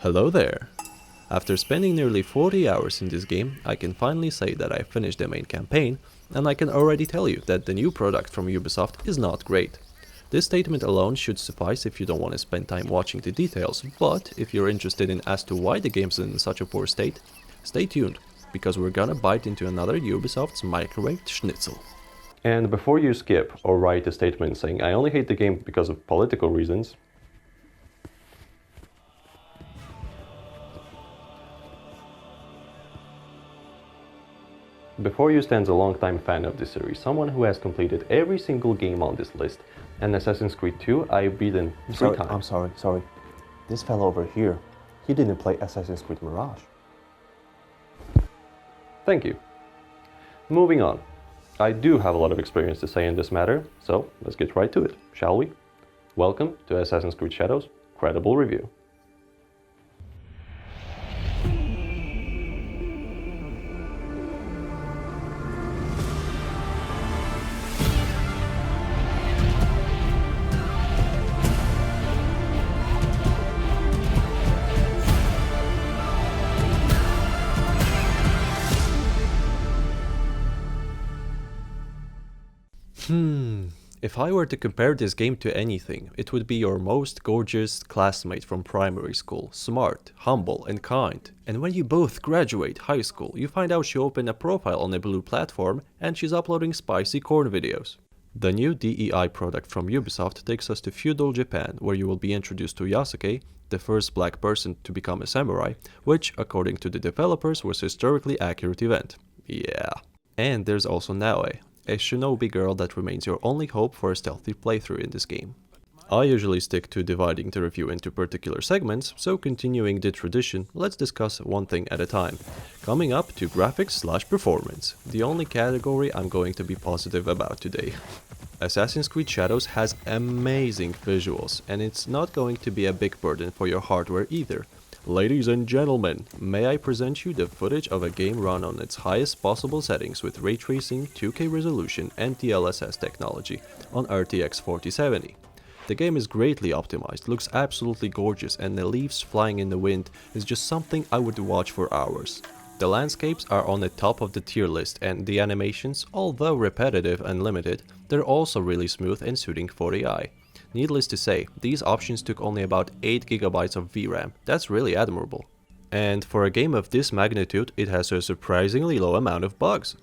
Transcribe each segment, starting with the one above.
Hello there! After spending nearly 40 hours in this game, I can finally say that I finished the main campaign, and I can already tell you that the new product from Ubisoft is not great. This statement alone should suffice if you don't want to spend time watching the details, but if you're interested in as to why the game's in such a poor state, stay tuned, because we're gonna bite into another Ubisoft's microwaved schnitzel. And before you skip or write a statement saying I only hate the game because of political reasons, before you stands a long-time fan of this series, someone who has completed every single game on this list, and Assassin's Creed 2 I've beaten 3 times. I'm sorry. This fellow over here, he didn't play Assassin's Creed Mirage. Thank you. Moving on. I do have a lot of experience to say in this matter, so let's get right to it, shall we? Welcome to Assassin's Creed Shadows Credible Review. If I were to compare this game to anything, it would be your most gorgeous classmate from primary school, smart, humble and kind. And when you both graduate high school, you find out she opened a profile on a blue platform and she's uploading spicy corn videos. The new DEI product from Ubisoft takes us to feudal Japan, where you will be introduced to Yasuke, the first black person to become a samurai, which, according to the developers, was a historically accurate event. Yeah. And there's also Naoe, a shinobi girl that remains your only hope for a stealthy playthrough in this game. I usually stick to dividing the review into particular segments, so continuing the tradition, let's discuss one thing at a time. Coming up to graphics/performance, the only category I'm going to be positive about today. Assassin's Creed Shadows has amazing visuals, and it's not going to be a big burden for your hardware either. Ladies and gentlemen, may I present you the footage of a game run on its highest possible settings with ray tracing, 2K resolution and DLSS technology on RTX 4070. The game is greatly optimized, looks absolutely gorgeous, and the leaves flying in the wind is just something I would watch for hours. The landscapes are on the top of the tier list, and the animations, although repetitive and limited, they're also really smooth and suiting for the eye. Needless to say, these options took only about 8 GB of VRAM. That's really admirable. And for a game of this magnitude, it has a surprisingly low amount of bugs.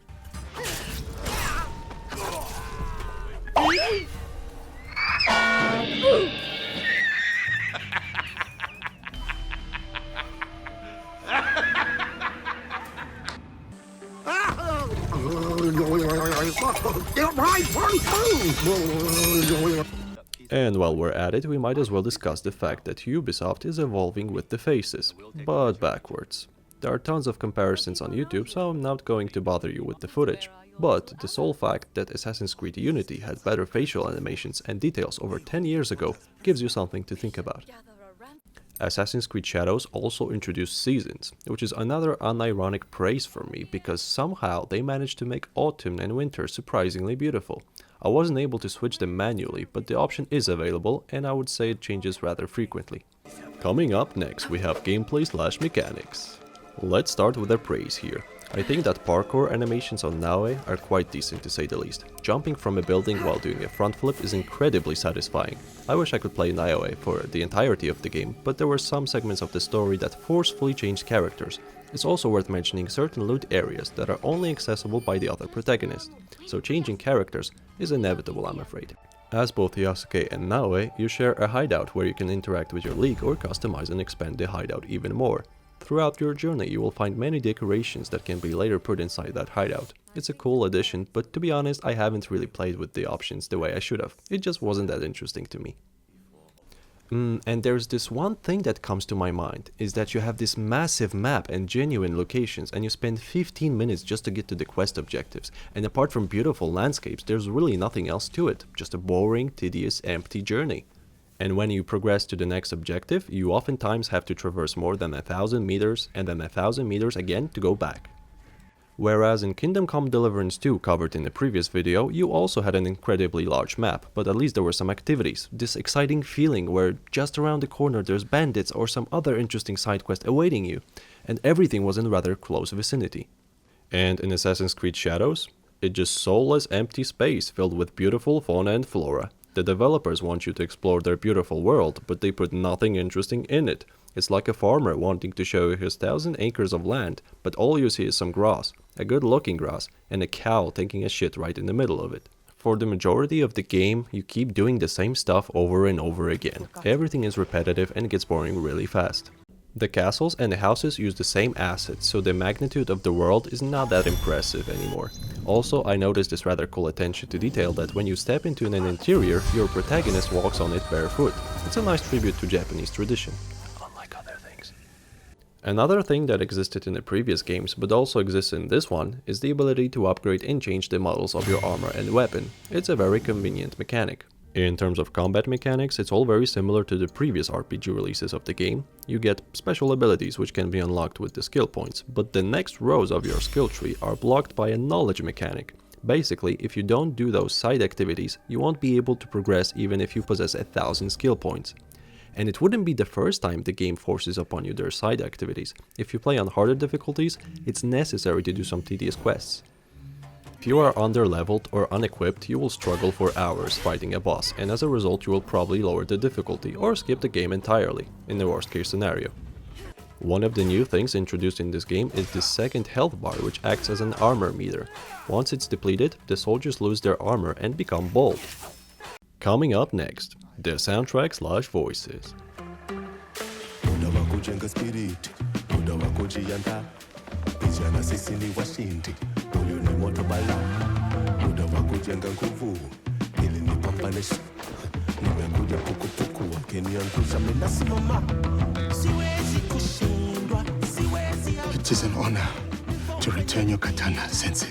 And while we're at it, we might as well discuss the fact that Ubisoft is evolving with the faces, but backwards. There are tons of comparisons on YouTube, so I'm not going to bother you with the footage. But the sole fact that Assassin's Creed Unity had better facial animations and details over 10 years ago gives you something to think about. Assassin's Creed Shadows also introduced seasons, which is another unironic praise from me because somehow they managed to make autumn and winter surprisingly beautiful. I wasn't able to switch them manually, but the option is available, and I would say it changes rather frequently. Coming up next, we have gameplay/mechanics. Let's start with a praise here. I think that parkour animations on Naoe are quite decent to say the least. Jumping from a building while doing a front flip is incredibly satisfying. I wish I could play Naoe for the entirety of the game, but there were some segments of the story that forcefully changed characters. It's also worth mentioning certain loot areas that are only accessible by the other protagonist, so changing characters is inevitable, I'm afraid. As both Yasuke and Naoe, you share a hideout where you can interact with your league or customize and expand the hideout even more. Throughout your journey, you will find many decorations that can be later put inside that hideout. It's a cool addition, but to be honest, I haven't really played with the options the way I should have. It just wasn't that interesting to me. And there's this one thing that comes to my mind, is that you have this massive map and genuine locations, and you spend 15 minutes just to get to the quest objectives, and apart from beautiful landscapes, there's really nothing else to it, just a boring, tedious, empty journey. And when you progress to the next objective, you oftentimes have to traverse more than 1,000 meters and then 1,000 meters again to go back. Whereas in Kingdom Come Deliverance 2, covered in the previous video, you also had an incredibly large map, but at least there were some activities. This exciting feeling where just around the corner there's bandits or some other interesting side quest awaiting you, and everything was in rather close vicinity. And in Assassin's Creed Shadows, it's just soulless empty space filled with beautiful fauna and flora. The developers want you to explore their beautiful world, but they put nothing interesting in it. It's like a farmer wanting to show you his 1,000 acres of land, but all you see is some grass, a good looking grass, and a cow taking a shit right in the middle of it. For the majority of the game, you keep doing the same stuff over and over again. Everything is repetitive and gets boring really fast. The castles and the houses use the same assets, so the magnitude of the world is not that impressive anymore. Also, I noticed this rather cool attention to detail that when you step into an interior, your protagonist walks on it barefoot. It's a nice tribute to Japanese tradition. Unlike other things. Another thing that existed in the previous games, but also exists in this one, is the ability to upgrade and change the models of your armor and weapon. It's a very convenient mechanic. In terms of combat mechanics, it's all very similar to the previous RPG releases of the game. You get special abilities which can be unlocked with the skill points, but the next rows of your skill tree are blocked by a knowledge mechanic. Basically, if you don't do those side activities, you won't be able to progress even if you possess 1,000 skill points. And it wouldn't be the first time the game forces upon you their side activities. If you play on harder difficulties, it's necessary to do some tedious quests. If you are under-leveled or unequipped, you will struggle for hours fighting a boss, and as a result you will probably lower the difficulty or skip the game entirely, in the worst case scenario. One of the new things introduced in this game is the second health bar, which acts as an armor meter. Once it's depleted, the soldiers lose their armor and become bold. Coming up next, the soundtrack/voices. It is an honor to return your katana, Sensei.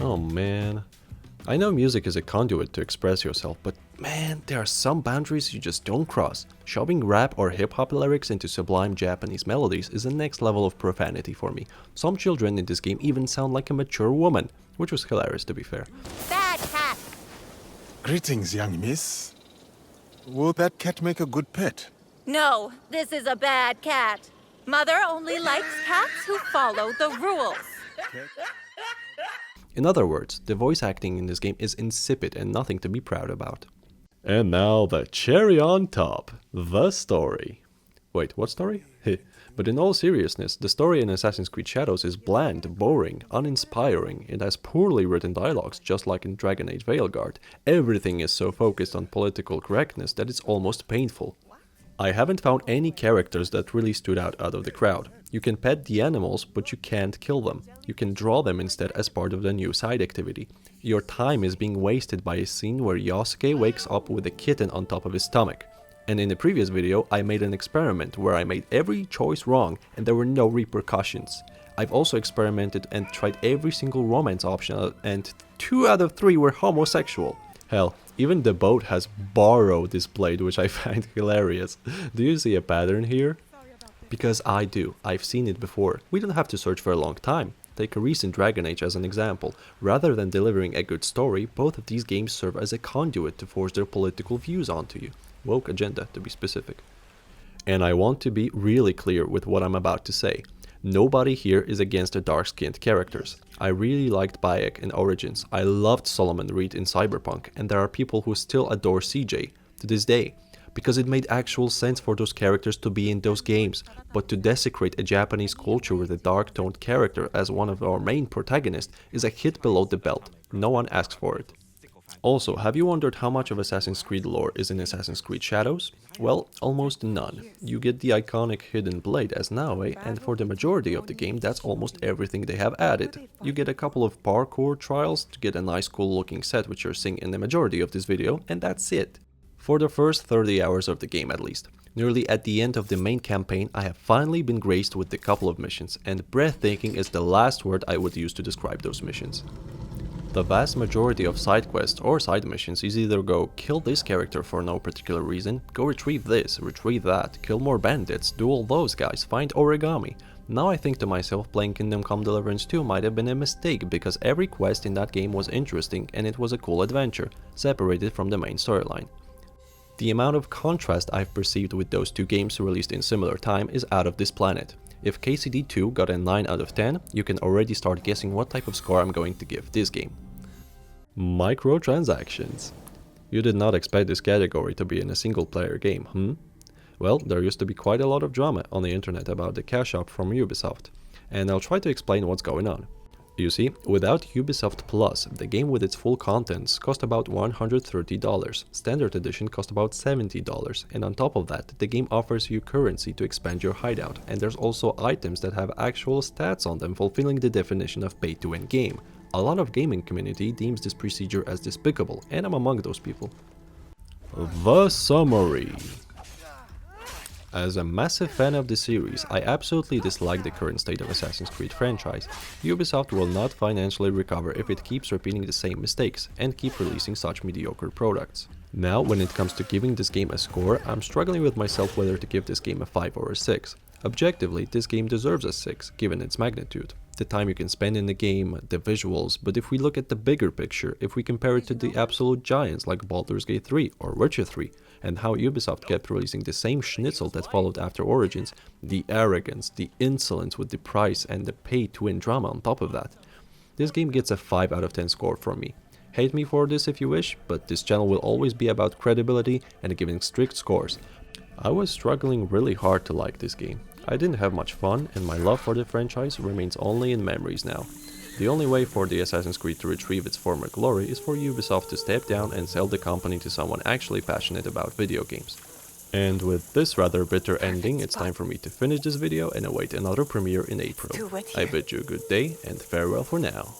Oh man. I know music is a conduit to express yourself, but man, there are some boundaries you just don't cross. Shoving rap or hip-hop lyrics into sublime Japanese melodies is the next level of profanity for me. Some children in this game even sound like a mature woman, which was hilarious to be fair. Bad cat! Greetings, young miss. Will that cat make a good pet? No, this is a bad cat. Mother only likes cats who follow the rules. In other words, the voice acting in this game is insipid and nothing to be proud about. And now the cherry on top, the story. Wait, what story? But in all seriousness, the story in Assassin's Creed Shadows is bland, boring, uninspiring. It has poorly written dialogues, just like in Dragon Age Veilguard. Everything is so focused on political correctness that it's almost painful. I haven't found any characters that really stood out of the crowd. You can pet the animals, but you can't kill them. You can draw them instead as part of the new side activity. Your time is being wasted by a scene where Yasuke wakes up with a kitten on top of his stomach. And in the previous video, I made an experiment where I made every choice wrong and there were no repercussions. I've also experimented and tried every single romance option and 2 out of 3 were homosexual. Hell, even the boat has "borrow" displayed, which I find hilarious. Do you see a pattern here? Because I do. I've seen it before. We don't have to search for a long time. Take a recent Dragon Age as an example. Rather than delivering a good story, both of these games serve as a conduit to force their political views onto you. Woke agenda, to be specific. And I want to be really clear with what I'm about to say. Nobody here is against the dark-skinned characters. I really liked Bayek in Origins, I loved Solomon Reed in Cyberpunk, and there are people who still adore CJ to this day, because it made actual sense for those characters to be in those games, but to desecrate a Japanese culture with a dark-toned character as one of our main protagonists is a hit below the belt. No one asks for it. Also, have you wondered how much of Assassin's Creed lore is in Assassin's Creed Shadows? Well, almost none. You get the iconic hidden blade as Naue, and for the majority of the game that's almost everything they have added. You get a couple of parkour trials to get a nice cool looking set which you're seeing in the majority of this video, and that's it. For the first 30 hours of the game at least. Nearly at the end of the main campaign, I have finally been graced with a couple of missions, and breathtaking is the last word I would use to describe those missions. The vast majority of side quests or side missions is either go kill this character for no particular reason, go retrieve this, retrieve that, kill more bandits, do all those guys, find origami. Now I think to myself, playing Kingdom Come Deliverance 2 might have been a mistake because every quest in that game was interesting and it was a cool adventure, separated from the main storyline. The amount of contrast I've perceived with those two games released in similar time is out of this planet. If KCD 2 got a 9 out of 10, you can already start guessing what type of score I'm going to give this game. Microtransactions. You did not expect this category to be in a single player game, Well, there used to be quite a lot of drama on the internet about the cash up from Ubisoft, and I'll try to explain what's going on. You see, without Ubisoft Plus, the game with its full contents cost about $130, Standard Edition cost about $70, and on top of that, the game offers you currency to expand your hideout, and there's also items that have actual stats on them fulfilling the definition of pay-to-win game. A lot of gaming community deems this procedure as despicable, and I'm among those people. The summary. As a massive fan of the series, I absolutely dislike the current state of Assassin's Creed franchise. Ubisoft will not financially recover if it keeps repeating the same mistakes and keep releasing such mediocre products. Now, when it comes to giving this game a score, I'm struggling with myself whether to give this game a 5 or a 6. Objectively, this game deserves a 6, given its magnitude. The time you can spend in the game, the visuals, but if we look at the bigger picture, if we compare it to the absolute giants like Baldur's Gate 3 or Witcher 3, and how Ubisoft kept releasing the same schnitzel that followed after Origins, the arrogance, the insolence with the price and the pay-to-win drama on top of that. This game gets a 5 out of 10 score from me. Hate me for this if you wish, but this channel will always be about credibility and giving strict scores. I was struggling really hard to like this game. I didn't have much fun, and my love for the franchise remains only in memories now. The only way for the Assassin's Creed to retrieve its former glory is for Ubisoft to step down and sell the company to someone actually passionate about video games. And with this rather bitter ending, it's time for me to finish this video and await another premiere in April. I bid you a good day and farewell for now.